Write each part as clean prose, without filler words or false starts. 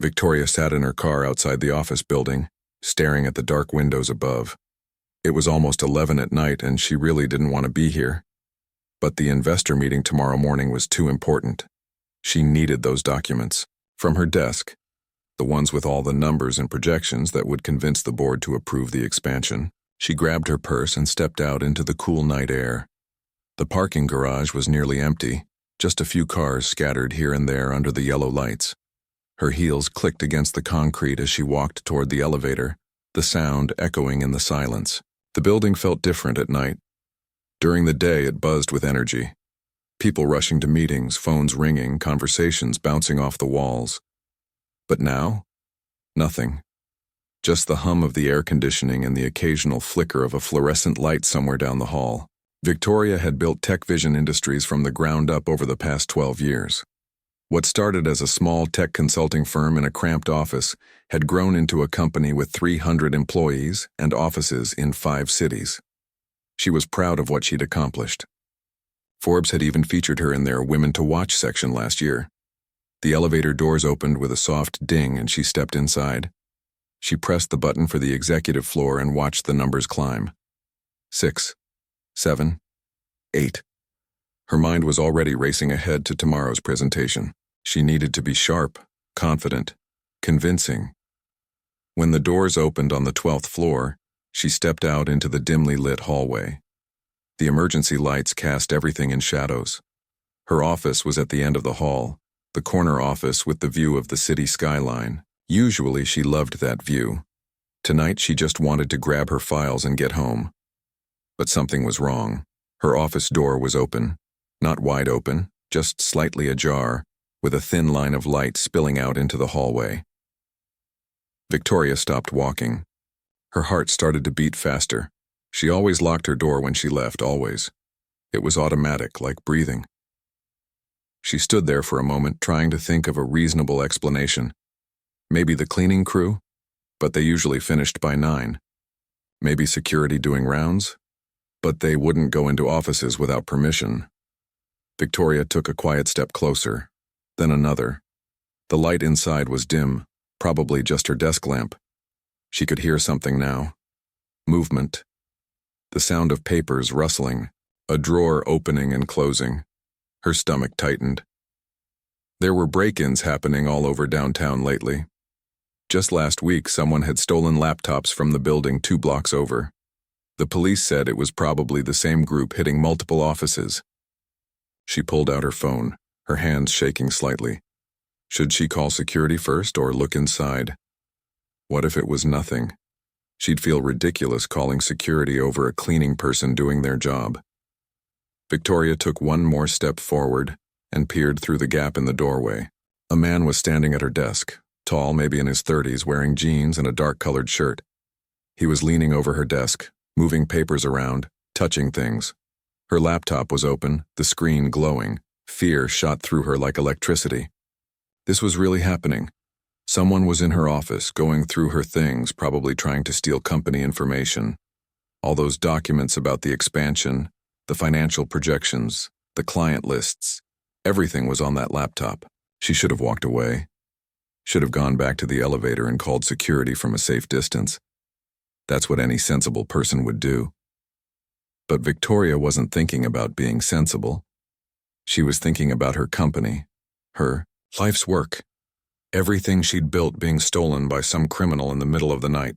Victoria sat in her car outside the office building, staring at the dark windows above. It was almost 11 at night and she really didn't want to be here. But the investor meeting tomorrow morning was too important. She needed those documents. From her desk, the ones with all the numbers and projections that would convince the board to approve the expansion, she grabbed her purse and stepped out into the cool night air. The parking garage was nearly empty, just a few cars scattered here and there under the yellow lights. Her heels clicked against the concrete as she walked toward the elevator, the sound echoing in the silence. The building felt different at night. During the day, it buzzed with energy. People rushing to meetings, phones ringing, conversations bouncing off the walls. But now, nothing. Just the hum of the air conditioning and the occasional flicker of a fluorescent light somewhere down the hall. Victoria had built Tech Vision Industries from the ground up over the past 12 years. What started as a small tech consulting firm in a cramped office had grown into a company with 300 employees and offices in 5 cities. She was proud of what she'd accomplished. Forbes had even featured her in their Women to Watch section last year. The elevator doors opened with a soft ding and she stepped inside. She pressed the button for the executive floor and watched the numbers climb. 6, 7, 8. Her mind was already racing ahead to tomorrow's presentation. She needed to be sharp, confident, convincing. When the doors opened on the 12th floor, she stepped out into the dimly lit hallway. The emergency lights cast everything in shadows. Her office was at the end of the hall, the corner office with the view of the city skyline. Usually she loved that view. Tonight she just wanted to grab her files and get home. But something was wrong. Her office door was open. Not wide open, just slightly ajar, with a thin line of light spilling out into the hallway. Victoria stopped walking. Her heart started to beat faster. She always locked her door when she left, always. It was automatic, like breathing. She stood there for a moment, trying to think of a reasonable explanation. Maybe the cleaning crew, but they usually finished by 9. Maybe security doing rounds, but they wouldn't go into offices without permission. Victoria took a quiet step closer, then another. The light inside was dim, probably just her desk lamp. She could hear something now. Movement. The sound of papers rustling, a drawer opening and closing. Her stomach tightened. There were break-ins happening all over downtown lately. Just last week, someone had stolen laptops from the building 2 blocks over. The police said it was probably the same group hitting multiple offices. She pulled out her phone, her hands shaking slightly. Should she call security first or look inside? What if it was nothing? She'd feel ridiculous calling security over a cleaning person doing their job. Victoria took one more step forward and peered through the gap in the doorway. A man was standing at her desk, tall, maybe in his 30s, wearing jeans and a dark-colored shirt. He was leaning over her desk, moving papers around, touching things. Her laptop was open, the screen glowing. Fear shot through her like electricity. This was really happening. Someone was in her office, going through her things, probably trying to steal company information. All those documents about the expansion, the financial projections, the client lists, everything was on that laptop. She should have walked away. Should have gone back to the elevator and called security from a safe distance. That's what any sensible person would do. But Victoria wasn't thinking about being sensible. She was thinking about her company, her life's work, everything she'd built being stolen by some criminal in the middle of the night.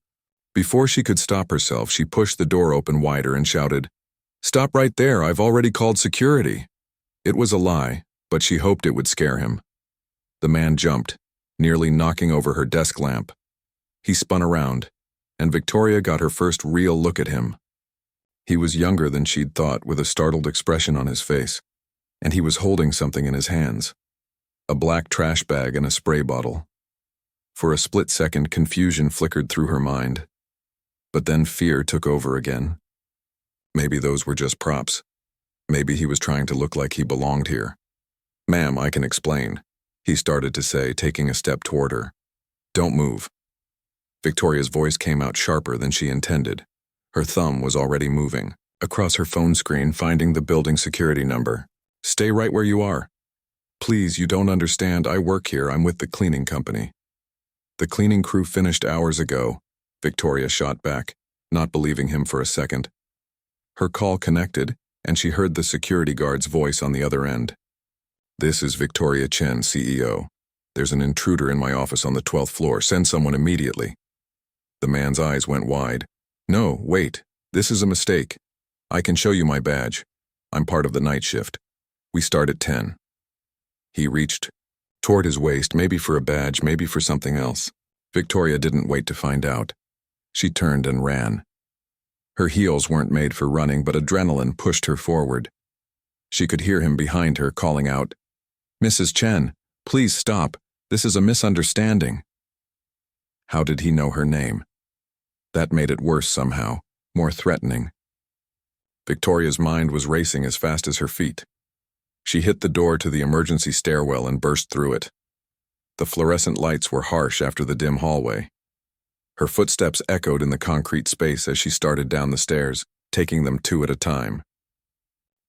Before she could stop herself, she pushed the door open wider and shouted, "Stop right there, I've already called security." It was a lie, but she hoped it would scare him. The man jumped, nearly knocking over her desk lamp. He spun around, and Victoria got her first real look at him. He was younger than she'd thought, with a startled expression on his face, and he was holding something in his hands. A black trash bag and a spray bottle. For a split second, confusion flickered through her mind. But then fear took over again. Maybe those were just props. Maybe he was trying to look like he belonged here. "Ma'am, I can explain," he started to say, taking a step toward her. "Don't move." Victoria's voice came out sharper than she intended. Her thumb was already moving across her phone screen, finding the building security number. "Stay right where you are. Please, you don't understand. I work here. I'm with the cleaning company." The cleaning crew finished hours ago, Victoria shot back, not believing him for a second. Her call connected, and she heard the security guard's voice on the other end. "This is Victoria Chen, CEO. There's an intruder in my office on the 12th floor. Send someone immediately." The man's eyes went wide. "No, wait. This is a mistake. I can show you my badge. I'm part of the night shift. We start at 10. He reached toward his waist, maybe for a badge, maybe for something else. Victoria didn't wait to find out. She turned and ran. Her heels weren't made for running, but adrenaline pushed her forward. She could hear him behind her calling out, "Mrs. Chen, please stop. This is a misunderstanding." How did he know her name? That made it worse somehow, more threatening. Victoria's mind was racing as fast as her feet. She hit the door to the emergency stairwell and burst through it. The fluorescent lights were harsh after the dim hallway. Her footsteps echoed in the concrete space as she started down the stairs, taking them 2 at a time.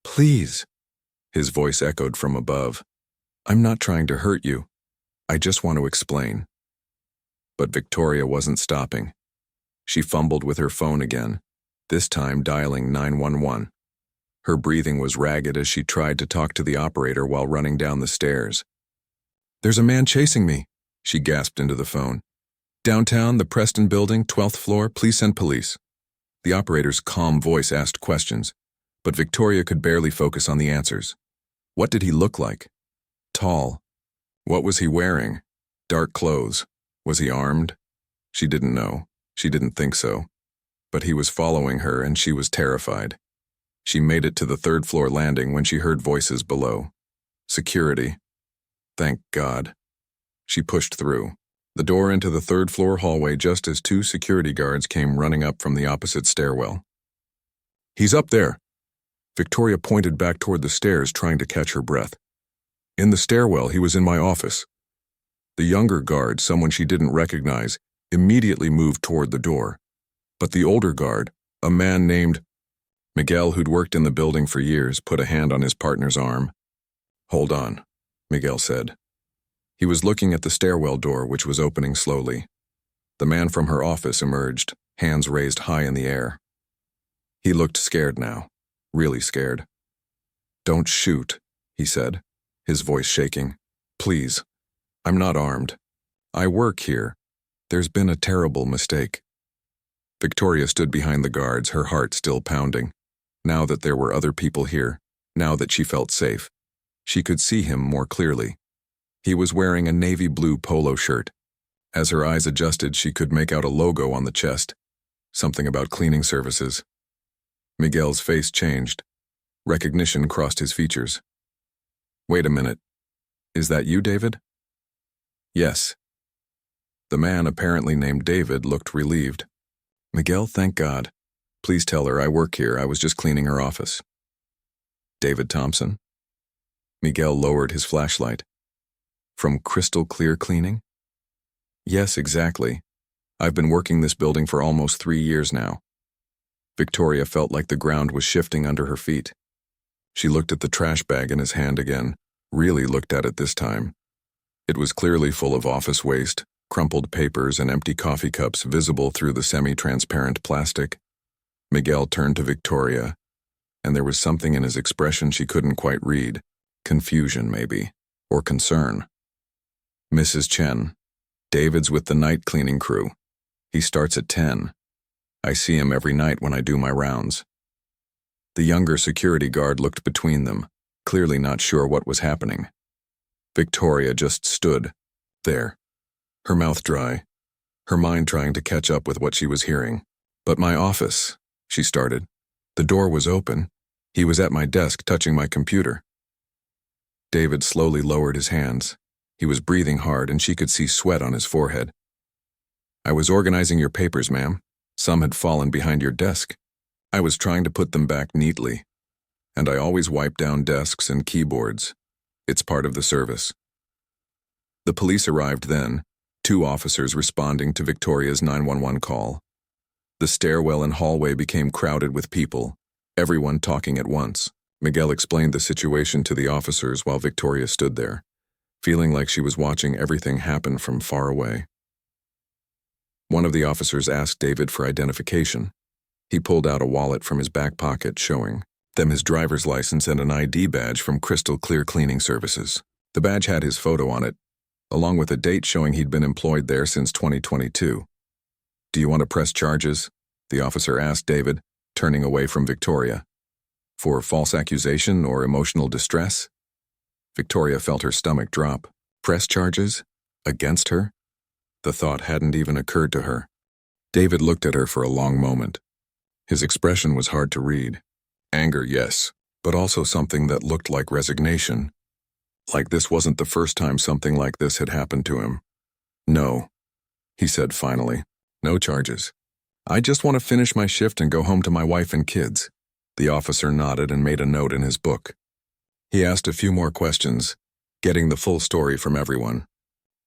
"Please," his voice echoed from above. "I'm not trying to hurt you. I just want to explain." But Victoria wasn't stopping. She fumbled with her phone again, this time dialing 911. Her breathing was ragged as she tried to talk to the operator while running down the stairs. "There's a man chasing me," she gasped into the phone. "Downtown, the Preston building, 12th floor, please send police." The operator's calm voice asked questions, but Victoria could barely focus on the answers. What did he look like? Tall. What was he wearing? Dark clothes. Was he armed? She didn't know. She didn't think so. But he was following her, and she was terrified. She made it to the 3rd floor landing when she heard voices below. Security. Thank God. She pushed through the door into the 3rd floor hallway just as 2 security guards came running up from the opposite stairwell. "He's up there." Victoria pointed back toward the stairs, trying to catch her breath. "In the stairwell, he was in my office." The younger guard, someone she didn't recognize, immediately moved toward the door. But the older guard, a man named Miguel, who'd worked in the building for years, put a hand on his partner's arm. "Hold on," Miguel said. He was looking at the stairwell door, which was opening slowly. The man from her office emerged, hands raised high in the air. He looked scared now, really scared. "Don't shoot," he said, his voice shaking. "Please. I'm not armed. I work here. There's been a terrible mistake." Victoria stood behind the guards, her heart still pounding. Now that there were other people here, now that she felt safe, she could see him more clearly. He was wearing a navy blue polo shirt. As her eyes adjusted, she could make out a logo on the chest, something about cleaning services. Miguel's face changed. Recognition crossed his features. "Wait a minute. Is that you, David?" "Yes." The man, apparently named David, looked relieved. "Miguel, thank God. Please tell her I work here. I was just cleaning her office." "David Thompson?" Miguel lowered his flashlight. "From Crystal Clear Cleaning?" "Yes, exactly. I've been working this building for almost 3 years now." Victoria felt like the ground was shifting under her feet. She looked at the trash bag in his hand again, really looked at it this time. It was clearly full of office waste, crumpled papers, and empty coffee cups visible through the semi-transparent plastic. Miguel turned to Victoria, and there was something in his expression she couldn't quite read. Confusion, maybe, or concern. "Mrs. Chen, David's with the night cleaning crew. He starts at 10. I see him every night when I do my rounds." The younger security guard looked between them, clearly not sure what was happening. Victoria just stood there, her mouth dry, her mind trying to catch up with what she was hearing. "But my office," she started. "The door was open. He was at my desk touching my computer." David slowly lowered his hands. He was breathing hard, and she could see sweat on his forehead. "I was organizing your papers, ma'am. Some had fallen behind your desk. I was trying to put them back neatly. And I always wipe down desks and keyboards. It's part of the service." The police arrived then, 2 officers responding to Victoria's 911 call. The stairwell and hallway became crowded with people, everyone talking at once. Miguel explained the situation to the officers while Victoria stood there, feeling like she was watching everything happen from far away. One of the officers asked David for identification. He pulled out a wallet from his back pocket, showing them his driver's license and an ID badge from Crystal Clear Cleaning Services. The badge had his photo on it, along with a date showing he'd been employed there since 2022. "Do you want to press charges?" the officer asked David, turning away from Victoria. "For false accusation or emotional distress?" Victoria felt her stomach drop. Press charges? Against her? The thought hadn't even occurred to her. David looked at her for a long moment. His expression was hard to read. Anger, yes, but also something that looked like resignation. Like this wasn't the first time something like this had happened to him. "No," he said finally. "No charges. I just want to finish my shift and go home to my wife and kids." The officer nodded and made a note in his book. He asked a few more questions, getting the full story from everyone.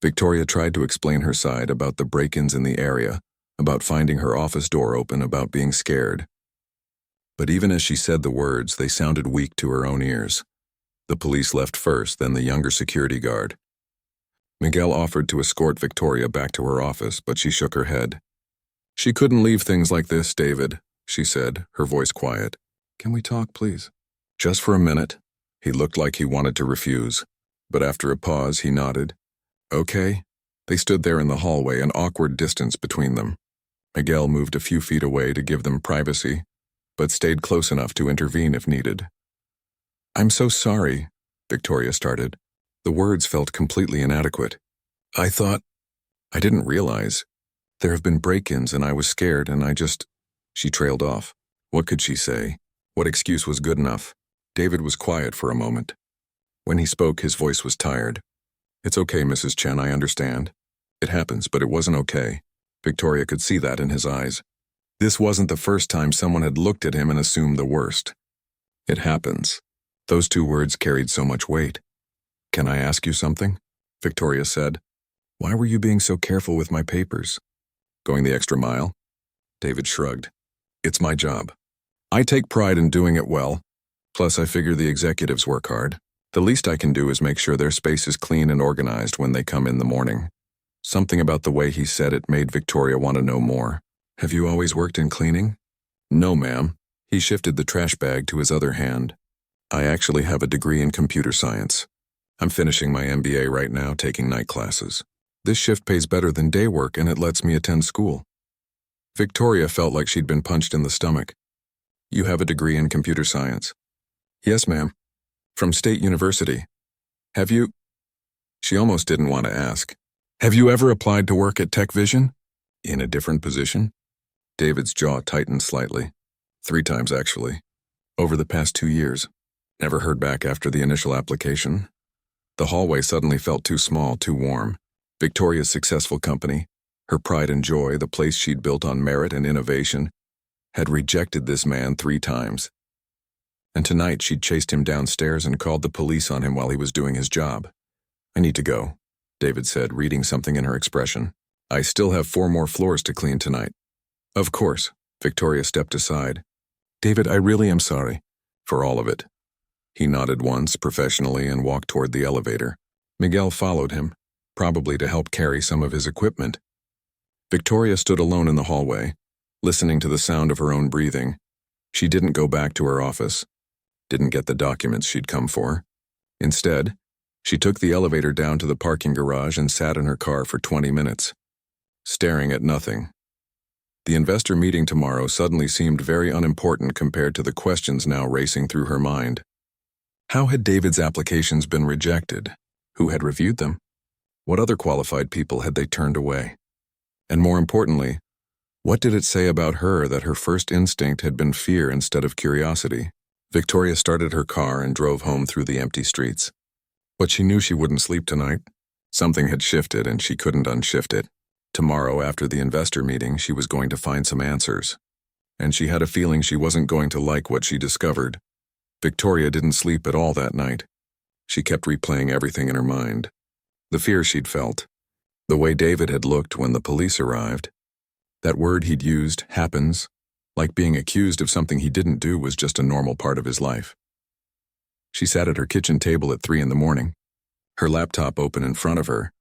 Victoria tried to explain her side about the break-ins in the area, about finding her office door open, about being scared. But even as she said the words, they sounded weak to her own ears. The police left first, then the younger security guard. Miguel offered to escort Victoria back to her office, but she shook her head. "She couldn't leave things like this, David," she said, her voice quiet. "Can we talk, please?" "Just for a minute." He looked like he wanted to refuse, but after a pause, he nodded. "Okay." They stood there in the hallway, an awkward distance between them. Miguel moved a few feet away to give them privacy, but stayed close enough to intervene if needed. "I'm so sorry," Victoria started. The words felt completely inadequate. I didn't realize. There have been break-ins and I was scared and She trailed off. What could she say? What excuse was good enough? David was quiet for a moment. When he spoke, his voice was tired. "It's okay, Mrs. Chen, I understand. It happens, but it wasn't okay." Victoria could see that in his eyes. This wasn't the first time someone had looked at him and assumed the worst. "It happens." Those two words carried so much weight. "Can I ask you something?" Victoria said. "Why were you being so careful with my papers?" "Going the extra mile?" David shrugged. "It's my job. I take pride in doing it well. Plus, I figure the executives work hard. The least I can do is make sure their space is clean and organized when they come in the morning." Something about the way he said it made Victoria want to know more. "Have you always worked in cleaning?" "No, ma'am." He shifted the trash bag to his other hand. "I actually have a degree in computer science. I'm finishing my MBA right now, taking night classes. This shift pays better than day work and it lets me attend school." Victoria felt like she'd been punched in the stomach. "You have a degree in computer science?" "Yes, ma'am. From State University. Have you—" She almost didn't want to ask. "Have you ever applied to work at Tech Vision? In a different position?" David's jaw tightened slightly. 3 times, actually. Over the past 2 years. Never heard back after the initial application. The hallway suddenly felt too small, too warm. Victoria's successful company, her pride and joy, the place she'd built on merit and innovation, had rejected this man 3 times. And tonight she'd chased him downstairs and called the police on him while he was doing his job. "I need to go," David said, reading something in her expression. "I still have 4 more floors to clean tonight." "Of course." Victoria stepped aside. "David, I really am sorry. For all of it." He nodded once, professionally, and walked toward the elevator. Miguel followed him, probably to help carry some of his equipment. Victoria stood alone in the hallway, listening to the sound of her own breathing. She didn't go back to her office, didn't get the documents she'd come for. Instead, she took the elevator down to the parking garage and sat in her car for 20 minutes, staring at nothing. The investor meeting tomorrow suddenly seemed very unimportant compared to the questions now racing through her mind. How had David's applications been rejected? Who had reviewed them? What other qualified people had they turned away? And more importantly, what did it say about her that her first instinct had been fear instead of curiosity? Victoria started her car and drove home through the empty streets. But she knew she wouldn't sleep tonight. Something had shifted and she couldn't unshift it. Tomorrow, after the investor meeting, she was going to find some answers. And she had a feeling she wasn't going to like what she discovered. Victoria didn't sleep at all that night. She kept replaying everything in her mind. The fear she'd felt. The way David had looked when the police arrived. That word he'd used, happens, like being accused of something he didn't do was just a normal part of his life. She sat at her kitchen table at 3 in the morning, her laptop open in front of her,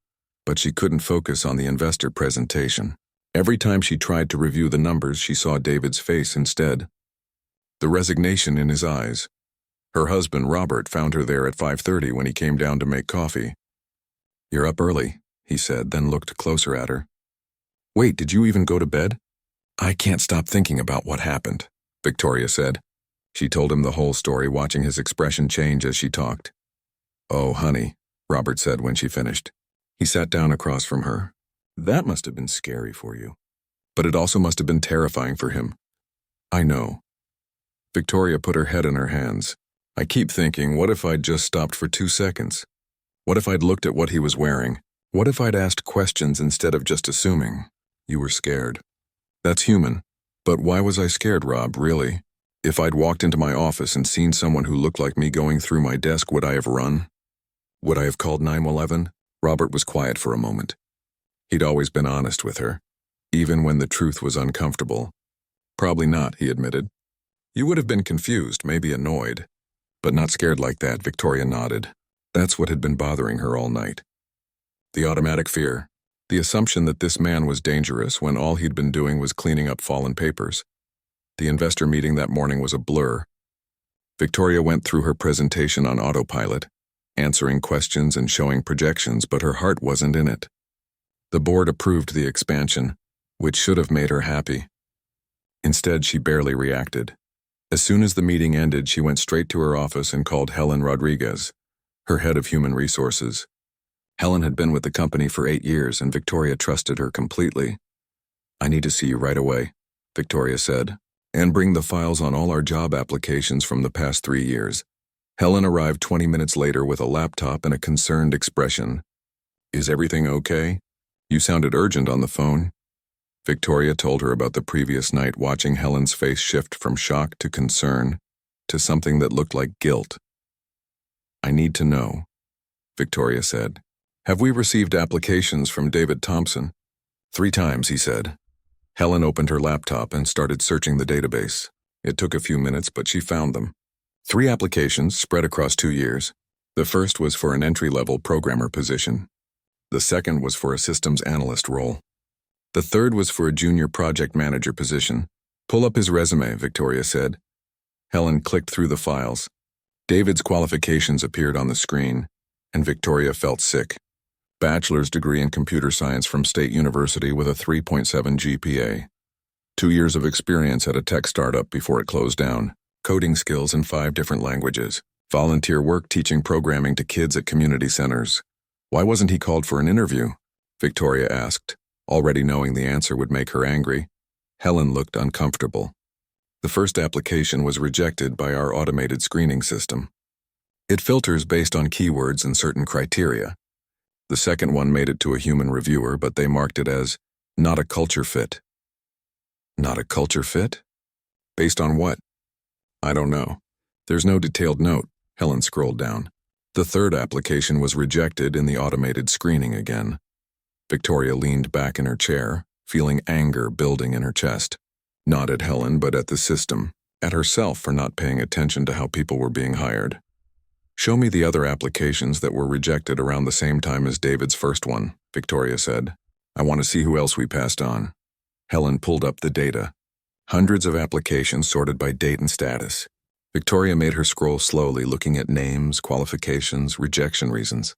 but she couldn't focus on the investor presentation. Every time she tried to review the numbers, she saw David's face instead. The resignation in his eyes. Her husband, Robert, found her there at 5:30 when he came down to make coffee. "You're up early," he said, then looked closer at her. "Wait, did you even go to bed?" "I can't stop thinking about what happened," Victoria said. She told him the whole story, watching his expression change as she talked. "Oh, honey," Robert said when she finished. He sat down across from her. "That must have been scary for you. But it also must have been terrifying for him." "I know." Victoria put her head in her hands. "I keep thinking, what if I'd just stopped for 2 seconds? What if I'd looked at what he was wearing? What if I'd asked questions instead of just assuming? You were scared. That's human. But why was I scared, Rob, really? If I'd walked into my office and seen someone who looked like me going through my desk, would I have run? Would I have called 911? Robert was quiet for a moment. He'd always been honest with her, even when the truth was uncomfortable. "Probably not," he admitted. "You would have been confused, maybe annoyed. But not scared like that," Victoria nodded. That's what had been bothering her all night. The automatic fear. The assumption that this man was dangerous when all he'd been doing was cleaning up fallen papers. The investor meeting that morning was a blur. Victoria went through her presentation on autopilot, answering questions and showing projections, but her heart wasn't in it. The board approved the expansion, which should have made her happy. Instead, she barely reacted. As soon as the meeting ended, she went straight to her office and called Helen Rodriguez, her head of human resources. Helen had been with the company for 8 years, and Victoria trusted her completely. "I need to see you right away," Victoria said, "and bring the files on all our job applications from the past 3 years. Helen arrived 20 minutes later with a laptop and a concerned expression. "Is everything okay? You sounded urgent on the phone." Victoria told her about the previous night, watching Helen's face shift from shock to concern to something that looked like guilt. "I need to know," Victoria said. "Have we received applications from David Thompson?" 3 times, he said. Helen opened her laptop and started searching the database. It took a few minutes, but she found them. 3 applications spread across 2 years. The first was for an entry-level programmer position. The second was for a systems analyst role. The third was for a junior project manager position. "Pull up his resume," Victoria said. Helen clicked through the files. David's qualifications appeared on the screen, and Victoria felt sick. Bachelor's degree in computer science from State University with a 3.7 GPA. 2 years of experience at a tech startup before it closed down. Coding skills in 5 different languages. Volunteer work teaching programming to kids at community centers. Why wasn't he called for an interview? Victoria asked, already knowing the answer would make her angry. Helen looked uncomfortable. The first application was rejected by our automated screening system. It filters based on keywords and certain criteria. The second one made it to a human reviewer, but they marked it as not a culture fit. Not a culture fit? Based on what? I don't know. There's no detailed note. Helen scrolled down. The third application was rejected in the automated screening again. Victoria leaned back in her chair, feeling anger building in her chest. Not at Helen, but at the system, at herself for not paying attention to how people were being hired. "Show me the other applications that were rejected around the same time as David's first one," Victoria said. "I want to see who else we passed on." Helen pulled up the data. Hundreds of applications sorted by date and status. Victoria made her scroll slowly, looking at names, qualifications, rejection reasons.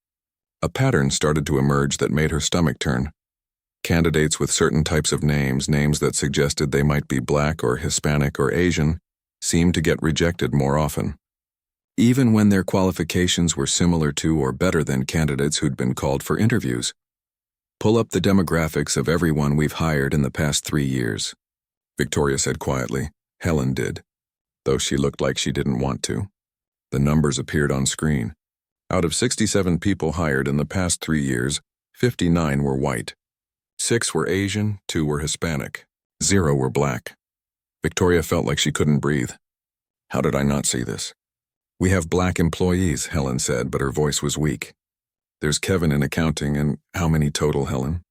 A pattern started to emerge that made her stomach turn. Candidates with certain types of names that suggested they might be Black or Hispanic or Asian, seemed to get rejected more often, even when their qualifications were similar to or better than candidates who'd been called for interviews. "Pull up the demographics of everyone we've hired in the past 3 years," Victoria said quietly. Helen did, though she looked like she didn't want to. The numbers appeared on screen. Out of 67 people hired in the past 3 years, 59 were white. 6 were Asian, 2 were Hispanic, 0 were Black. Victoria felt like she couldn't breathe. How did I not see this? "We have Black employees," Helen said, but her voice was weak. "There's Kevin in accounting, and how many total, Helen?"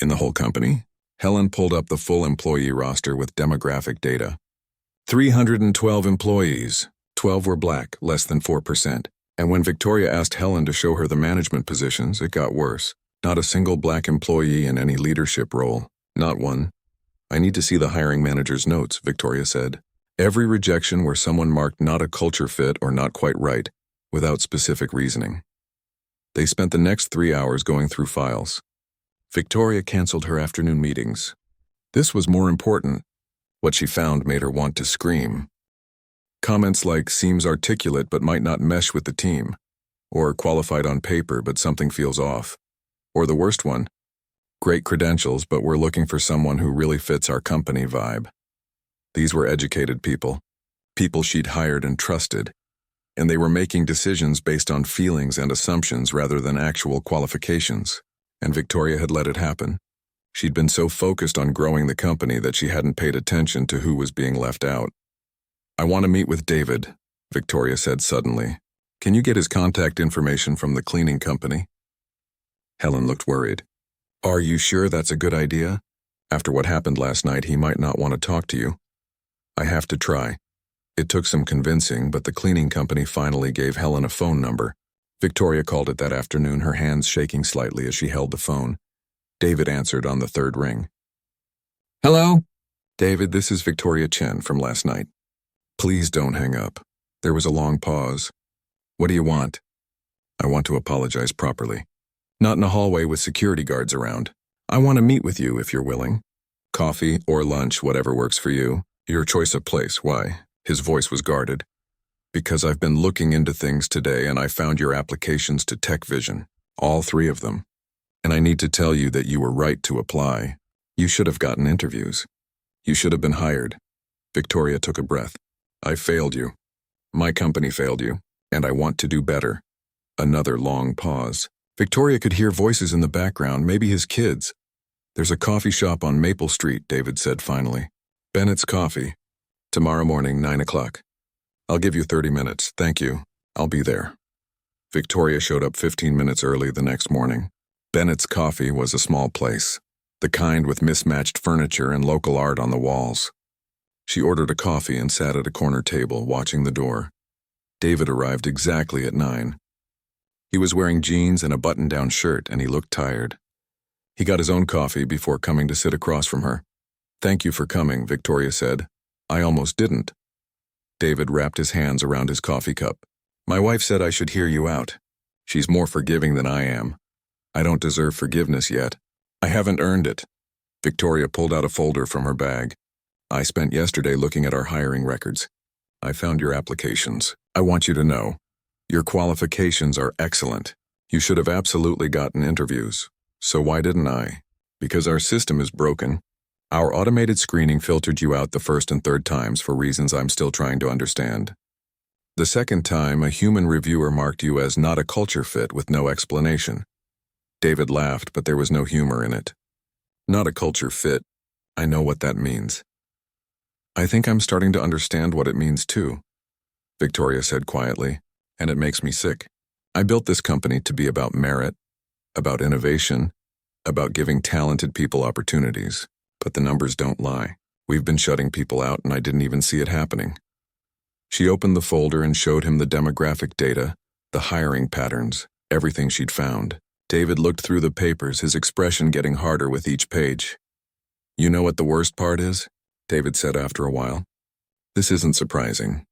"In the whole company?" Helen pulled up the full employee roster with demographic data. 312 employees, 12 were Black, less than 4%. And when Victoria asked Helen to show her the management positions, it got worse. Not a single Black employee in any leadership role. Not one. I need to see the hiring manager's notes, Victoria said. Every rejection where someone marked not a culture fit or not quite right, without specific reasoning. They spent the next 3 hours going through files. Victoria canceled her afternoon meetings. This was more important. What she found made her want to scream. Comments like seems articulate but might not mesh with the team, or qualified on paper but something feels off. Or the worst one, great credentials but we're looking for someone who really fits our company vibe. These were educated people she'd hired and trusted, and they were making decisions based on feelings and assumptions rather than actual qualifications, and Victoria had let it happen. She'd been so focused on growing the company that she hadn't paid attention to who was being left out. I want to meet with David, Victoria said suddenly. Can you get his contact information from the cleaning company? Helen looked worried. Are you sure that's a good idea? After what happened last night, he might not want to talk to you. I have to try. It took some convincing, but the cleaning company finally gave Helen a phone number. Victoria called it that afternoon, her hands shaking slightly as she held the phone. David answered on the third ring. Hello? David, this is Victoria Chen from last night. Please don't hang up. There was a long pause. What do you want? I want to apologize properly. Not in a hallway with security guards around. I want to meet with you if you're willing. Coffee or lunch, whatever works for you. Your choice of place, why? His voice was guarded. Because I've been looking into things today and I found your applications to Tech Vision. All 3 of them. And I need to tell you that you were right to apply. You should have gotten interviews. You should have been hired. Victoria took a breath. I failed you. My company failed you, and I want to do better. Another long pause. Victoria could hear voices in the background, maybe his kids. There's a coffee shop on Maple Street, David said finally. Bennett's Coffee. Tomorrow morning, 9 o'clock. I'll give you 30 minutes, thank you. I'll be there. Victoria showed up 15 minutes early the next morning. Bennett's Coffee was a small place, the kind with mismatched furniture and local art on the walls. She ordered a coffee and sat at a corner table, watching the door. David arrived exactly at 9. He was wearing jeans and a button-down shirt, and he looked tired. He got his own coffee before coming to sit across from her. Thank you for coming, Victoria said. I almost didn't. David wrapped his hands around his coffee cup. My wife said I should hear you out. She's more forgiving than I am. I don't deserve forgiveness yet. I haven't earned it. Victoria pulled out a folder from her bag. I spent yesterday looking at our hiring records. I found your applications. I want you to know. Your qualifications are excellent. You should have absolutely gotten interviews. So why didn't I? Because our system is broken. Our automated screening filtered you out the first and third times for reasons I'm still trying to understand. The second time, a human reviewer marked you as not a culture fit with no explanation. David laughed, but there was no humor in it. Not a culture fit. I know what that means. I think I'm starting to understand what it means too, Victoria said quietly, and it makes me sick. I built this company to be about merit, about innovation, about giving talented people opportunities. But the numbers don't lie. We've been shutting people out and I didn't even see it happening. She opened the folder and showed him the demographic data, the hiring patterns, everything she'd found. David looked through the papers, his expression getting harder with each page. You know what the worst part is? David said after a while. This isn't surprising.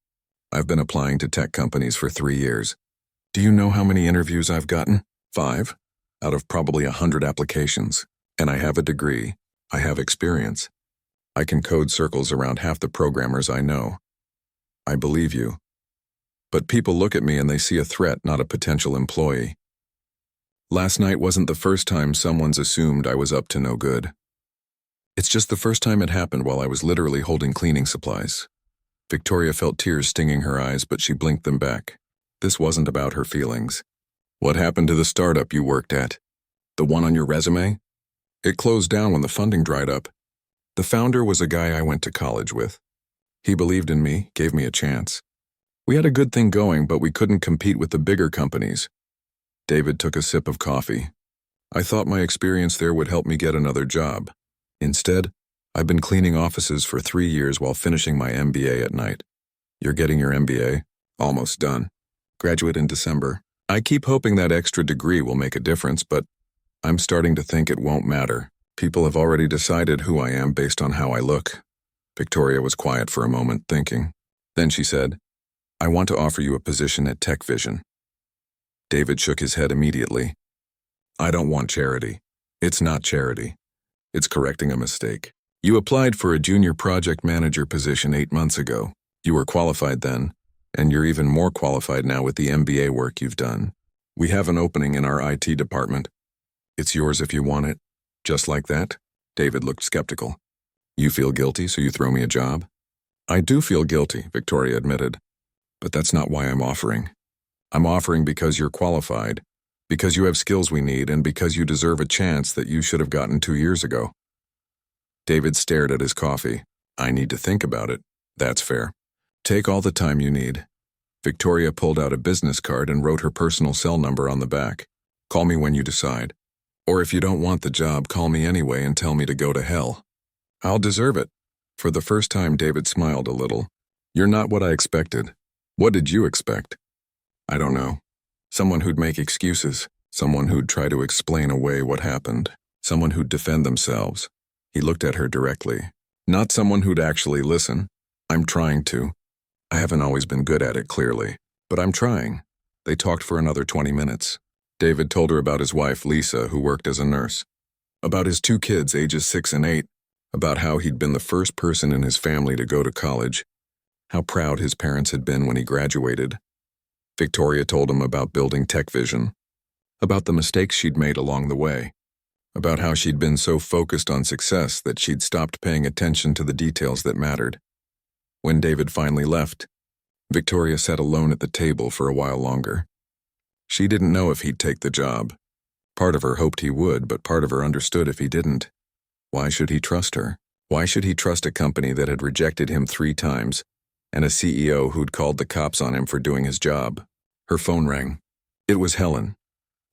I've been applying to tech companies for 3 years. Do you know how many interviews I've gotten? 5, out of probably 100 applications. And I have a degree. I have experience. I can code circles around half the programmers I know. I believe you. But people look at me and they see a threat, not a potential employee. Last night wasn't the first time someone's assumed I was up to no good. It's just the first time it happened while I was literally holding cleaning supplies. Victoria felt tears stinging her eyes, but she blinked them back. This wasn't about her feelings. What happened to the startup you worked at? The one on your resume? It closed down when the funding dried up. The founder was a guy I went to college with. He believed in me, gave me a chance. We had a good thing going, but we couldn't compete with the bigger companies. David took a sip of coffee. I thought my experience there would help me get another job. Instead, I've been cleaning offices for 3 years while finishing my MBA at night. You're getting your MBA? Almost done. Graduate in December. I keep hoping that extra degree will make a difference, but I'm starting to think it won't matter. People have already decided who I am based on how I look. Victoria was quiet for a moment, thinking. Then she said, I want to offer you a position at Tech Vision. David shook his head immediately. I don't want charity. It's not charity. It's correcting a mistake. You applied for a junior project manager position 8 months ago. You were qualified then, and you're even more qualified now with the MBA work you've done. We have an opening in our IT department. It's yours if you want it. Just like that? David looked skeptical. You feel guilty, so you throw me a job? I do feel guilty, Victoria admitted. But that's not why I'm offering. I'm offering because you're qualified, because you have skills we need, and because you deserve a chance that you should have gotten 2 years ago. David stared at his coffee. I need to think about it. That's fair. Take all the time you need. Victoria pulled out a business card and wrote her personal cell number on the back. Call me when you decide. Or if you don't want the job, call me anyway and tell me to go to hell. I'll deserve it. For the first time, David smiled a little. You're not what I expected. What did you expect? I don't know. Someone who'd make excuses. Someone who'd try to explain away what happened. Someone who'd defend themselves. He looked at her directly. Not someone who'd actually listen. I'm trying to. I haven't always been good at it, clearly. But I'm trying. They talked for another 20 minutes. David told her about his wife, Lisa, who worked as a nurse. About his 2 kids, ages 6 and 8. About how he'd been the first person in his family to go to college. How proud his parents had been when he graduated. Victoria told him about building Tech Vision. About the mistakes she'd made along the way. About how she'd been so focused on success that she'd stopped paying attention to the details that mattered. When David finally left, Victoria sat alone at the table for a while longer. She didn't know if he'd take the job. Part of her hoped he would, but part of her understood if he didn't. Why should he trust her? Why should he trust a company that had rejected him 3 times, and a CEO who'd called the cops on him for doing his job? Her phone rang. It was Helen.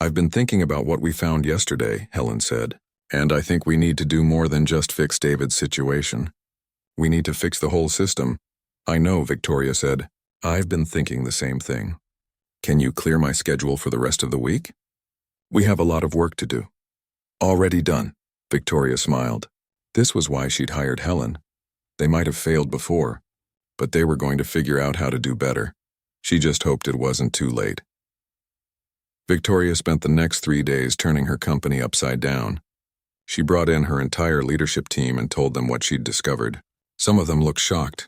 I've been thinking about what we found yesterday, Helen said, and I think we need to do more than just fix David's situation. We need to fix the whole system. I know, Victoria said. I've been thinking the same thing. Can you clear my schedule for the rest of the week? We have a lot of work to do. Already done, Victoria smiled. This was why she'd hired Helen. They might have failed before, but they were going to figure out how to do better. She just hoped it wasn't too late. Victoria spent the next 3 days turning her company upside down. She brought in her entire leadership team and told them what she'd discovered. Some of them looked shocked.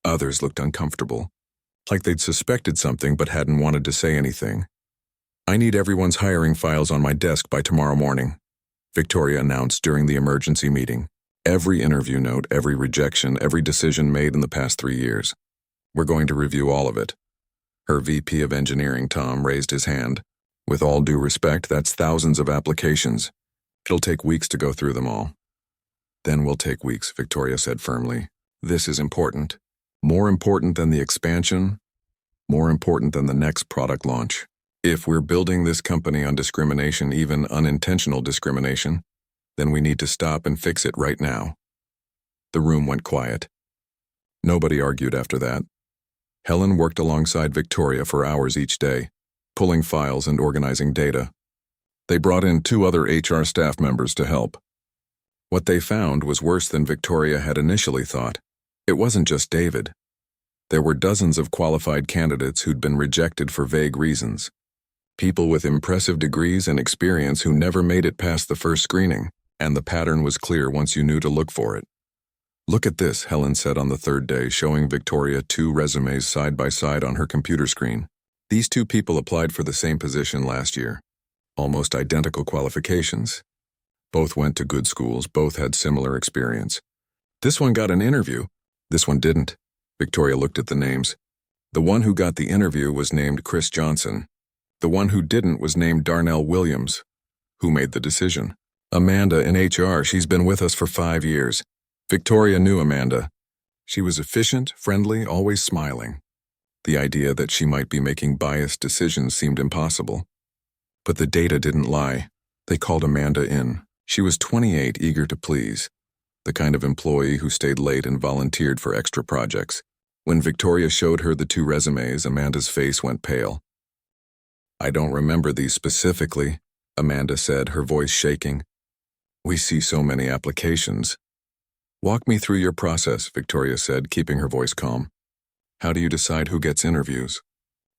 Others looked uncomfortable, like they'd suspected something but hadn't wanted to say anything. I need everyone's hiring files on my desk by tomorrow morning, Victoria announced during the emergency meeting. Every interview note, every rejection, every decision made in the past 3 years. We're going to review all of it. Her VP of Engineering, Tom, raised his hand. With all due respect, that's thousands of applications. It'll take weeks to go through them all. Then we'll take weeks, Victoria said firmly. This is important. More important than the expansion. More important than the next product launch. If we're building this company on discrimination, even unintentional discrimination, then we need to stop and fix it right now. The room went quiet. Nobody argued after that. Helen worked alongside Victoria for hours each day, pulling files and organizing data. They brought in 2 other HR staff members to help. What they found was worse than Victoria had initially thought. It wasn't just David. There were dozens of qualified candidates who'd been rejected for vague reasons. People with impressive degrees and experience who never made it past the first screening, and the pattern was clear once you knew to look for it. Look at this, Helen said on the 3rd day, showing Victoria 2 resumes side by side on her computer screen. These 2 people applied for the same position last year. Almost identical qualifications. Both went to good schools, both had similar experience. This one got an interview. This one didn't. Victoria looked at the names. The one who got the interview was named Chris Johnson. The one who didn't was named Darnell Williams. Who made the decision? Amanda in HR. She's been with us for 5 years. Victoria knew Amanda. She was efficient, friendly, always smiling. The idea that she might be making biased decisions seemed impossible. But the data didn't lie. They called Amanda in. She was 28, eager to please. The kind of employee who stayed late and volunteered for extra projects. When Victoria showed her the 2 resumes, Amanda's face went pale. I don't remember these specifically, Amanda said, her voice shaking. We see so many applications. Walk me through your process, Victoria said, keeping her voice calm. How do you decide who gets interviews?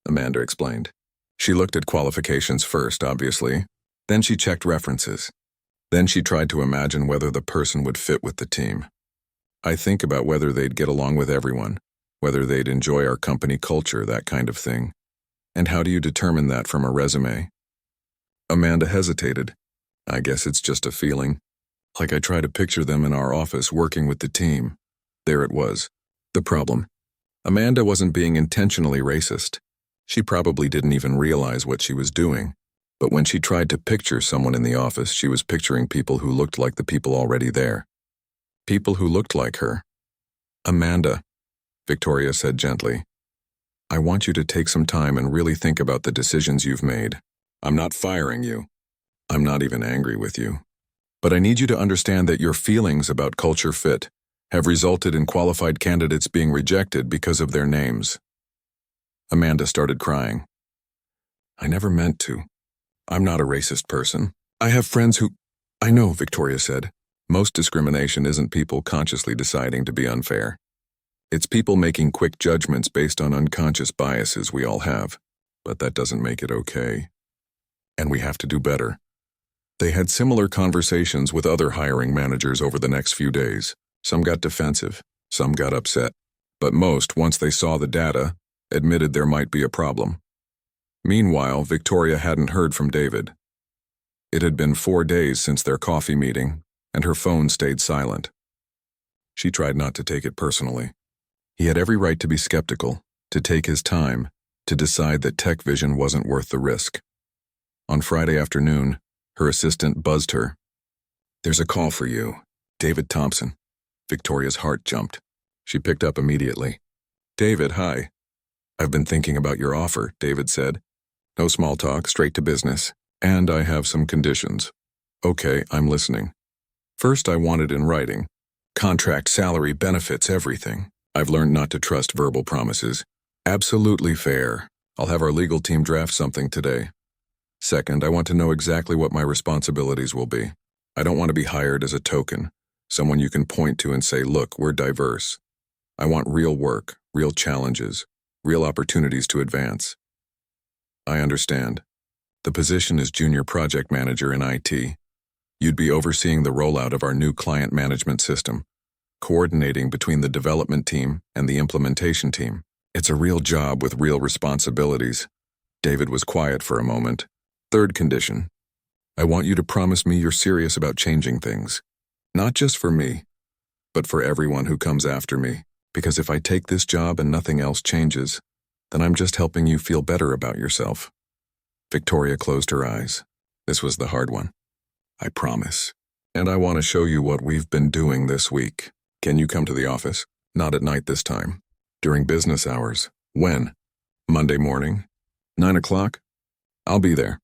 Amanda explained. She looked at qualifications first, obviously. Then she checked references. Then she tried to imagine whether the person would fit with the team. I think about whether they'd get along with everyone, whether they'd enjoy our company culture, that kind of thing. And how do you determine that from a resume? Amanda hesitated. I guess it's just a feeling. Like I try to picture them in our office working with the team. There it was. The problem. Amanda wasn't being intentionally racist. She probably didn't even realize what she was doing. But when she tried to picture someone in the office, she was picturing people who looked like the people already there. People who looked like her. Amanda, Victoria said gently, I want you to take some time and really think about the decisions you've made. I'm not firing you. I'm not even angry with you. But I need you to understand that your feelings about culture fit have resulted in qualified candidates being rejected because of their names. Amanda started crying. I never meant to. I'm not a racist person. I have friends who... I know, Victoria said. Most discrimination isn't people consciously deciding to be unfair. It's people making quick judgments based on unconscious biases we all have. But that doesn't make it okay. And we have to do better. They had similar conversations with other hiring managers over the next few days. Some got defensive, some got upset. But most, once they saw the data, admitted there might be a problem. Meanwhile, Victoria hadn't heard from David. It had been 4 days since their coffee meeting, and her phone stayed silent. She tried not to take it personally. He had every right to be skeptical, to take his time, to decide that Tech Vision wasn't worth the risk. On Friday afternoon, her assistant buzzed her. There's a call for you, David Thompson. Victoria's heart jumped. She picked up immediately. David, hi. I've been thinking about your offer, David said. No small talk, straight to business. And I have some conditions. Okay, I'm listening. First, I want it in writing. Contract, salary, benefits, everything. I've learned not to trust verbal promises. Absolutely fair. I'll have our legal team draft something today. Second, I want to know exactly what my responsibilities will be. I don't want to be hired as a token, someone you can point to and say, look, we're diverse. I want real work, real challenges, real opportunities to advance. I understand. The position is junior project manager in IT. You'd be overseeing the rollout of our new client management system, coordinating between the development team and the implementation team. It's a real job with real responsibilities. David was quiet for a moment. Third condition. I want you to promise me you're serious about changing things. Not just for me, but for everyone who comes after me. Because if I take this job and nothing else changes, then I'm just helping you feel better about yourself. Victoria closed her eyes. This was the hard one. I promise. And I want to show you what we've been doing this week. Can you come to the office? Not at night this time. During business hours. When? Monday morning? 9 o'clock? I'll be there.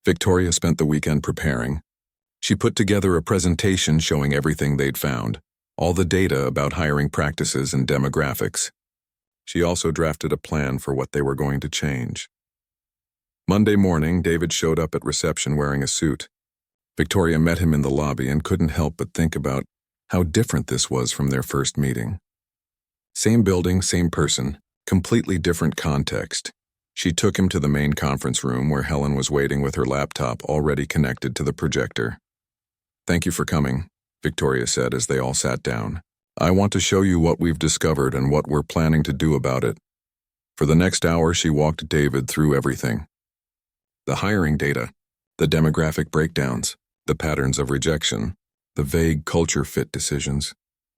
Victoria spent the weekend preparing. She put together a presentation showing everything they'd found, all the data about hiring practices and demographics. She also drafted a plan for what they were going to change. Monday morning, David showed up at reception wearing a suit. Victoria met him in the lobby and couldn't help but think about how different this was from their first meeting. Same building, same person, completely different context. She took him to the main conference room where Helen was waiting with her laptop already connected to the projector. Thank you for coming, Victoria said as they all sat down. I want to show you what we've discovered and what we're planning to do about it. For the next hour, she walked David through everything. The hiring data, the demographic breakdowns, the patterns of rejection, the vague culture fit decisions.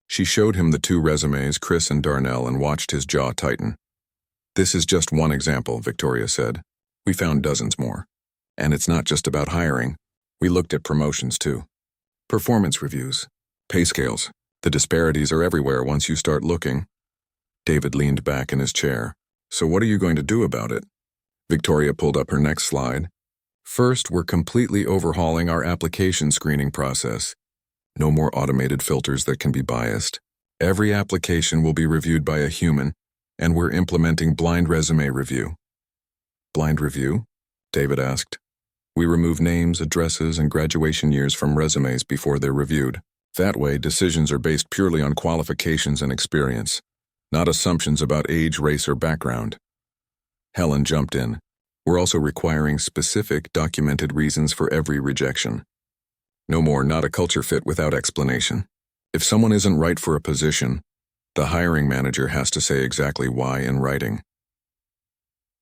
She showed him the 2 resumes, Chris and Darnell, and watched his jaw tighten. This is just one example, Victoria said. We found dozens more. And it's not just about hiring. We looked at promotions too. Performance reviews, pay scales. The disparities are everywhere once you start looking. David leaned back in his chair. So what are you going to do about it? Victoria pulled up her next slide. First, we're completely overhauling our application screening process. No more automated filters that can be biased. Every application will be reviewed by a human, and we're implementing blind resume review. Blind review? David asked. We remove names, addresses, and graduation years from resumes before they're reviewed. That way, decisions are based purely on qualifications and experience, not assumptions about age, race, or background. Helen jumped in. We're also requiring specific, documented reasons for every rejection. No more not a culture fit without explanation. If someone isn't right for a position, the hiring manager has to say exactly why in writing.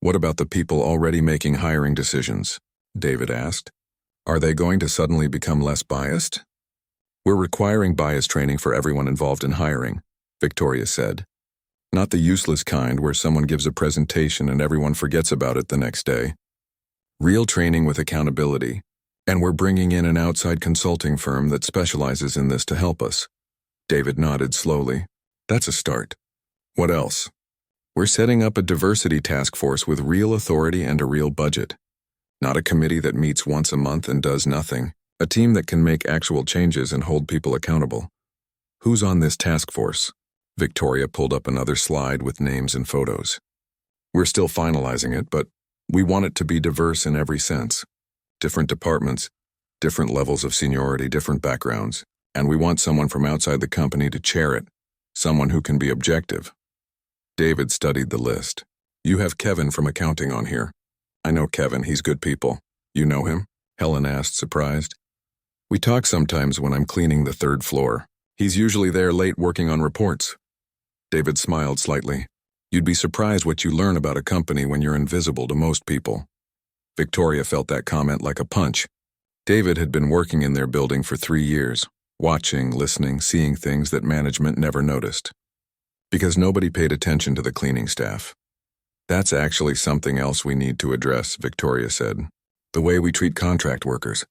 What about the people already making hiring decisions? David asked. Are they going to suddenly become less biased? We're requiring bias training for everyone involved in hiring, Victoria said. Not the useless kind where someone gives a presentation and everyone forgets about it the next day. Real training with accountability, and we're bringing in an outside consulting firm that specializes in this to help us. David nodded slowly. That's a start. What else? We're setting up a diversity task force with real authority and a real budget. Not a committee that meets once a month and does nothing. A team that can make actual changes and hold people accountable. Who's on this task force? Victoria pulled up another slide with names and photos. We're still finalizing it, but we want it to be diverse in every sense. Different departments, different levels of seniority, different backgrounds, and we want someone from outside the company to chair it, someone who can be objective. David studied the list. You have Kevin from accounting on here. I know Kevin, he's good people. You know him? Helen asked, surprised. We talk sometimes when I'm cleaning the third floor. He's usually there late working on reports. David smiled slightly. You'd be surprised what you learn about a company when you're invisible to most people. Victoria felt that comment like a punch. David had been working in their building for 3 years, watching, listening, seeing things that management never noticed. Because nobody paid attention to the cleaning staff. That's actually something else we need to address, Victoria said. The way we treat contract workers.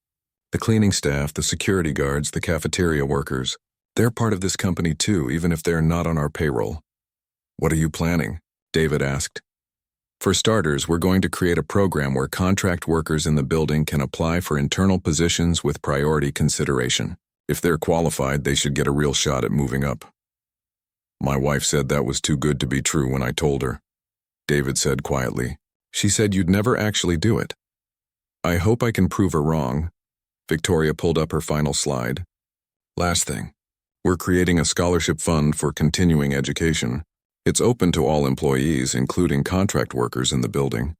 The cleaning staff, the security guards, the cafeteria workers. They're part of this company too, even if they're not on our payroll. What are you planning? David asked. For starters, we're going to create a program where contract workers in the building can apply for internal positions with priority consideration. If they're qualified, they should get a real shot at moving up. My wife said that was too good to be true when I told her. David said quietly. She said you'd never actually do it. I hope I can prove her wrong. Victoria pulled up her final slide. Last thing. We're creating a scholarship fund for continuing education. It's open to all employees, including contract workers in the building.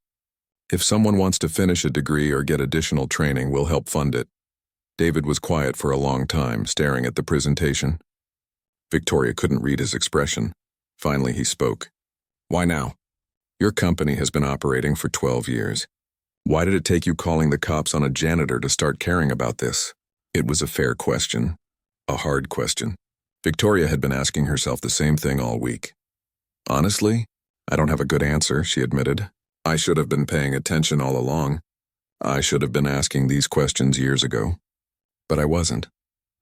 If someone wants to finish a degree or get additional training, we'll help fund it. David was quiet for a long time, staring at the presentation. Victoria couldn't read his expression. Finally, he spoke. Why now? Your company has been operating for 12 years. Why did it take you calling the cops on a janitor to start caring about this? It was a fair question. A hard question. Victoria had been asking herself the same thing all week. Honestly, I don't have a good answer, she admitted. I should have been paying attention all along. I should have been asking these questions years ago. But I wasn't.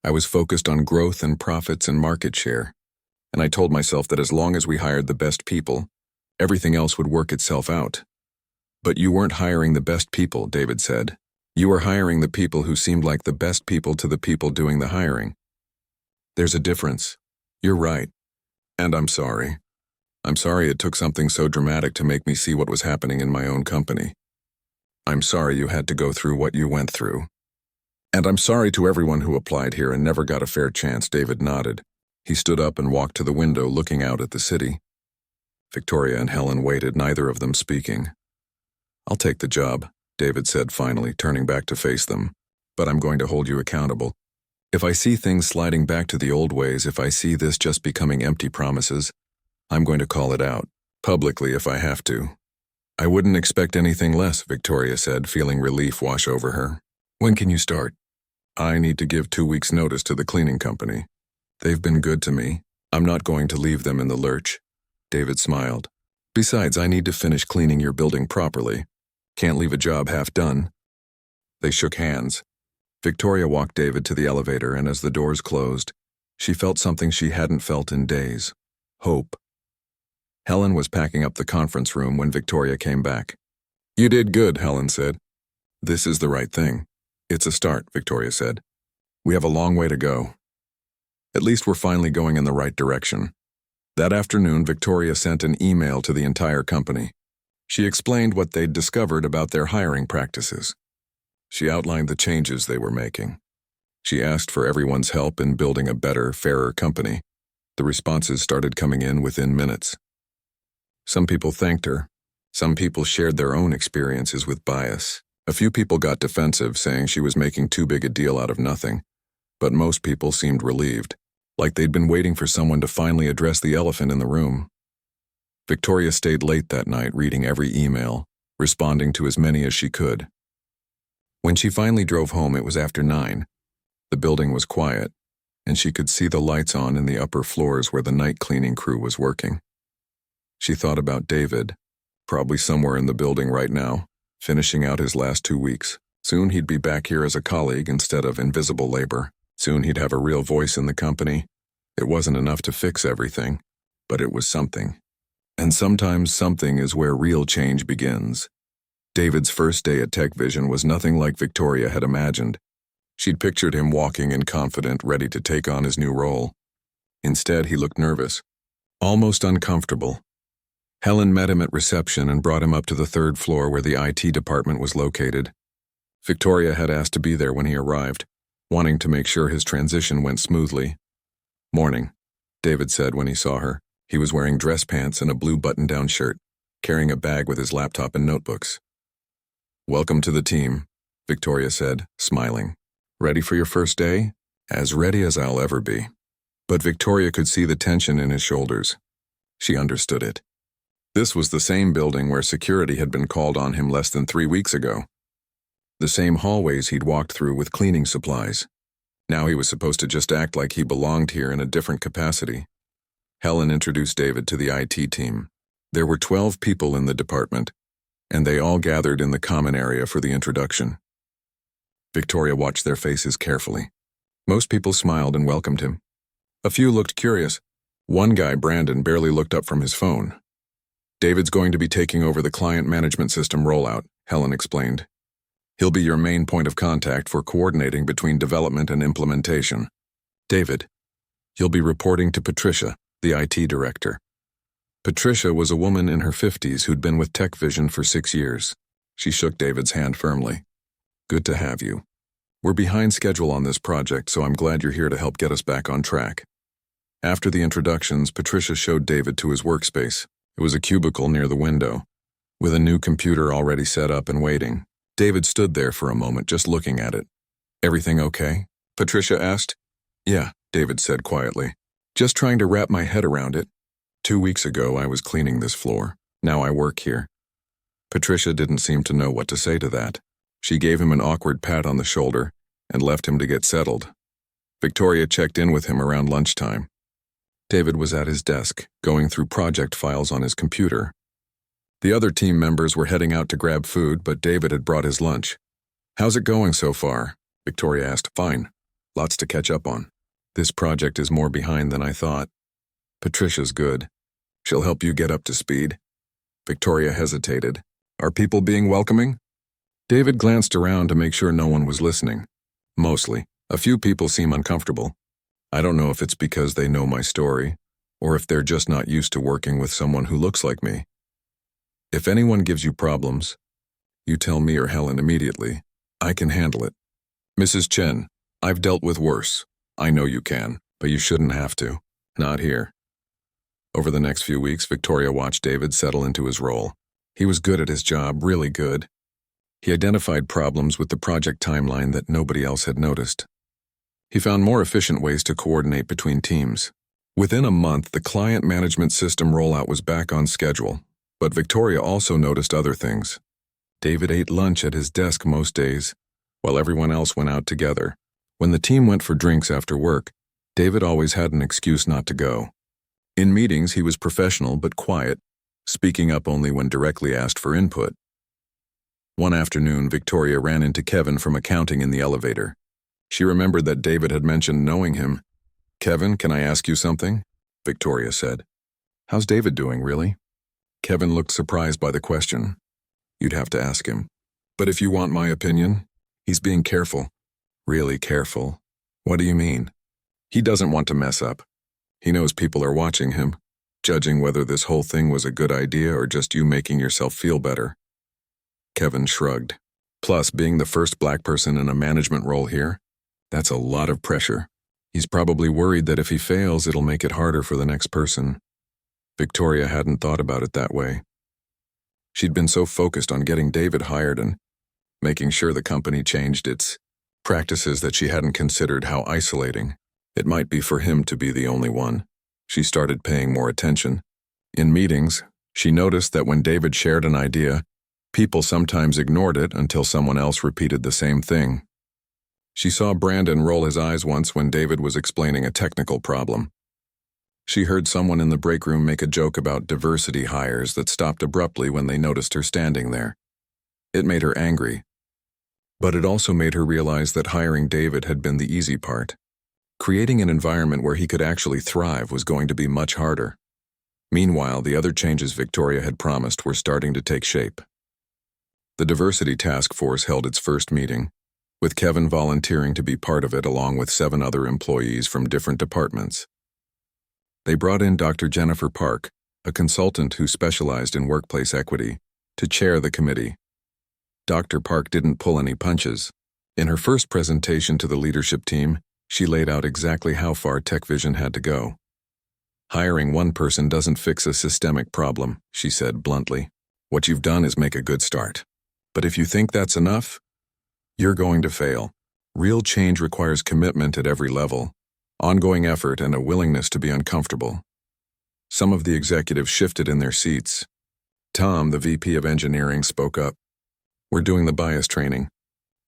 I was focused on growth and profits and market share. And I told myself that as long as we hired the best people, everything else would work itself out. But you weren't hiring the best people, David said. You were hiring the people who seemed like the best people to the people doing the hiring. There's a difference. You're right. And I'm sorry. I'm sorry it took something so dramatic to make me see what was happening in my own company. I'm sorry you had to go through what you went through. And I'm sorry to everyone who applied here and never got a fair chance, David nodded. He stood up and walked to the window looking out at the city. Victoria and Helen waited, neither of them speaking. I'll take the job, David said finally, turning back to face them. But I'm going to hold you accountable. If I see things sliding back to the old ways, if I see this just becoming empty promises, I'm going to call it out, publicly if I have to. I wouldn't expect anything less, Victoria said, feeling relief wash over her. When can you start? I need to give 2 weeks' notice to the cleaning company. They've been good to me. I'm not going to leave them in the lurch. David smiled. Besides, I need to finish cleaning your building properly. Can't leave a job half done. They shook hands. Victoria walked David to the elevator, and as the doors closed, she felt something she hadn't felt in days. Hope. Helen was packing up the conference room when Victoria came back. You did good, Helen said. This is the right thing. It's a start, Victoria said. We have a long way to go. At least we're finally going in the right direction. That afternoon, Victoria sent an email to the entire company. She explained what they'd discovered about their hiring practices. She outlined the changes they were making. She asked for everyone's help in building a better, fairer company. The responses started coming in within minutes. Some people thanked her. Some people shared their own experiences with bias. A few people got defensive, saying she was making too big a deal out of nothing. But most people seemed relieved, like they'd been waiting for someone to finally address the elephant in the room. Victoria stayed late that night, reading every email, responding to as many as she could. When she finally drove home, it was after 9. The building was quiet, and she could see the lights on in the upper floors where the night cleaning crew was working. She thought about David, probably somewhere in the building right now, finishing out his last 2 weeks. Soon he'd be back here as a colleague instead of invisible labor. Soon he'd have a real voice in the company. It wasn't enough to fix everything, but it was something. And sometimes something is where real change begins. David's first day at Tech Vision was nothing like Victoria had imagined. She'd pictured him walking in confident, ready to take on his new role. Instead, he looked nervous, almost uncomfortable. Helen met him at reception and brought him up to the 3rd floor where the IT department was located. Victoria had asked to be there when he arrived, wanting to make sure his transition went smoothly. "Morning," David said when he saw her. He was wearing dress pants and a blue button-down shirt, carrying a bag with his laptop and notebooks. "Welcome to the team," Victoria said, smiling. "Ready for your first day?" "As ready as I'll ever be." But Victoria could see the tension in his shoulders. She understood it. This was the same building where security had been called on him less than 3 weeks ago. The same hallways he'd walked through with cleaning supplies. Now he was supposed to just act like he belonged here in a different capacity. Helen introduced David to the IT team. There were 12 people in the department, and they all gathered in the common area for the introduction. Victoria watched their faces carefully. Most people smiled and welcomed him. A few looked curious. One guy, Brandon, barely looked up from his phone. "David's going to be taking over the client management system rollout," Helen explained. "He'll be your main point of contact for coordinating between development and implementation. David, you'll be reporting to Patricia, the IT director." Patricia was a woman in her 50s who'd been with Tech Vision for 6 years. She shook David's hand firmly. "Good to have you. We're behind schedule on this project, so I'm glad you're here to help get us back on track." After the introductions, Patricia showed David to his workspace. It was a cubicle near the window, with a new computer already set up and waiting. David stood there for a moment, just looking at it. "Everything okay?" Patricia asked. "Yeah," David said quietly. "Just trying to wrap my head around it. 2 weeks ago, I was cleaning this floor. Now I work here." Patricia didn't seem to know what to say to that. She gave him an awkward pat on the shoulder and left him to get settled. Victoria checked in with him around lunchtime. David was at his desk, going through project files on his computer. The other team members were heading out to grab food, but David had brought his lunch. "How's it going so far?" Victoria asked. "Fine. Lots to catch up on. This project is more behind than I thought. Patricia's good. She'll help you get up to speed." Victoria hesitated. "Are people being welcoming?" David glanced around to make sure no one was listening. "Mostly. A few people seem uncomfortable. I don't know if it's because they know my story, or if they're just not used to working with someone who looks like me. If anyone gives you problems, you tell me or Helen immediately. I can handle it. Mrs. Chen, I've dealt with worse. I know you can, but you shouldn't have to. Not here." Over the next few weeks, Victoria watched David settle into his role. He was good at his job, really good. He identified problems with the project timeline that nobody else had noticed. He found more efficient ways to coordinate between teams. Within a month, the client management system rollout was back on schedule, but Victoria also noticed other things. David ate lunch at his desk most days, while everyone else went out together. When the team went for drinks after work, David always had an excuse not to go. In meetings, he was professional but quiet, speaking up only when directly asked for input. One afternoon, Victoria ran into Kevin from accounting in the elevator. She remembered that David had mentioned knowing him. "Kevin, can I ask you something?" Victoria said. "How's David doing, really?" Kevin looked surprised by the question. "You'd have to ask him. But if you want my opinion, he's being careful. Really careful." "What do you mean?" "He doesn't want to mess up. He knows people are watching him, judging whether this whole thing was a good idea or just you making yourself feel better." Kevin shrugged. Plus, being the first black person in a management role here, that's a lot of pressure. He's probably worried that if he fails, it'll make it harder for the next person. Victoria hadn't thought about it that way. She'd been so focused on getting David hired and making sure the company changed its practices that she hadn't considered how isolating it might be for him to be the only one. She started paying more attention. In meetings, she noticed that when David shared an idea, people sometimes ignored it until someone else repeated the same thing. She saw Brandon roll his eyes once when David was explaining a technical problem. She heard someone in the break room make a joke about diversity hires that stopped abruptly when they noticed her standing there. It made her angry. But it also made her realize that hiring David had been the easy part. Creating an environment where he could actually thrive was going to be much harder. Meanwhile, the other changes Victoria had promised were starting to take shape. The Diversity Task Force held its first meeting, with Kevin volunteering to be part of it along with 7 other employees from different departments. They brought in Dr. Jennifer Park, a consultant who specialized in workplace equity, to chair the committee. Dr. Park didn't pull any punches. In her first presentation to the leadership team, she laid out exactly how far TechVision had to go. Hiring one person doesn't fix a systemic problem, she said bluntly. What you've done is make a good start. But if you think that's enough, you're going to fail. Real change requires commitment at every level, ongoing effort, and a willingness to be uncomfortable. Some of the executives shifted in their seats. Tom, the VP of Engineering, spoke up. We're doing the bias training.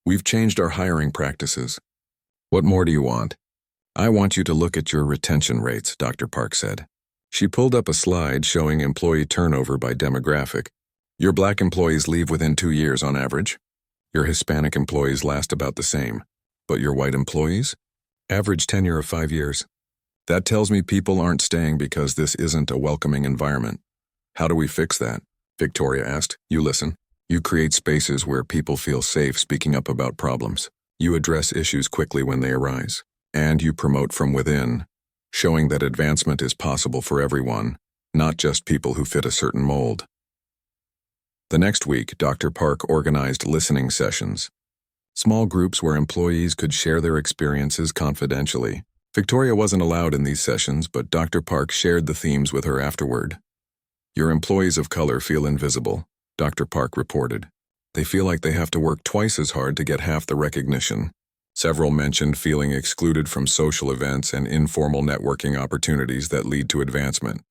We've changed our hiring practices. What more do you want? I want you to look at your retention rates, Dr. Park said. She pulled up a slide showing employee turnover by demographic. Your black employees leave within 2 years on average. Your Hispanic employees last about the same. But your white employees? Average tenure of 5 years. That tells me people aren't staying because this isn't a welcoming environment. How do we fix that? Victoria asked. You listen. You create spaces where people feel safe speaking up about problems. You address issues quickly when they arise. And you promote from within, showing that advancement is possible for everyone, not just people who fit a certain mold. The next week, Dr. Park organized listening sessions. Small groups where employees could share their experiences confidentially. Victoria wasn't allowed in these sessions, but Dr. Park shared the themes with her afterward. Your employees of color feel invisible, Dr. Park reported. They feel like they have to work twice as hard to get half the recognition. Several mentioned feeling excluded from social events and informal networking opportunities that lead to advancement.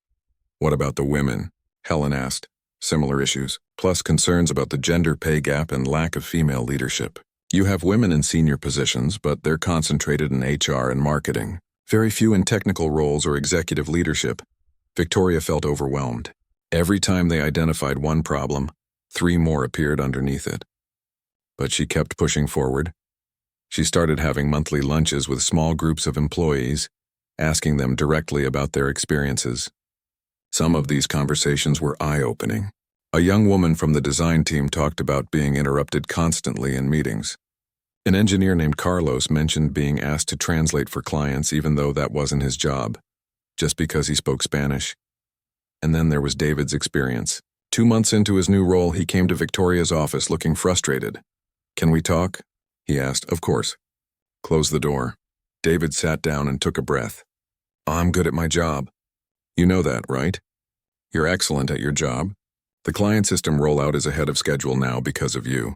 What about the women? Helen asked. Similar issues, plus concerns about the gender pay gap and lack of female leadership. You have women in senior positions, but they're concentrated in HR and marketing. Very few in technical roles or executive leadership. Victoria felt overwhelmed. Every time they identified one problem, 3 more appeared underneath it. But she kept pushing forward. She started having monthly lunches with small groups of employees, asking them directly about their experiences. Some of these conversations were eye-opening. A young woman from the design team talked about being interrupted constantly in meetings. An engineer named Carlos mentioned being asked to translate for clients even though that wasn't his job, just because he spoke Spanish. And then there was David's experience. 2 months into his new role, he came to Victoria's office looking frustrated. Can we talk? He asked. Of course. Close the door. David sat down and took a breath. I'm good at my job. You know that, right? You're excellent at your job. The client system rollout is ahead of schedule now because of you.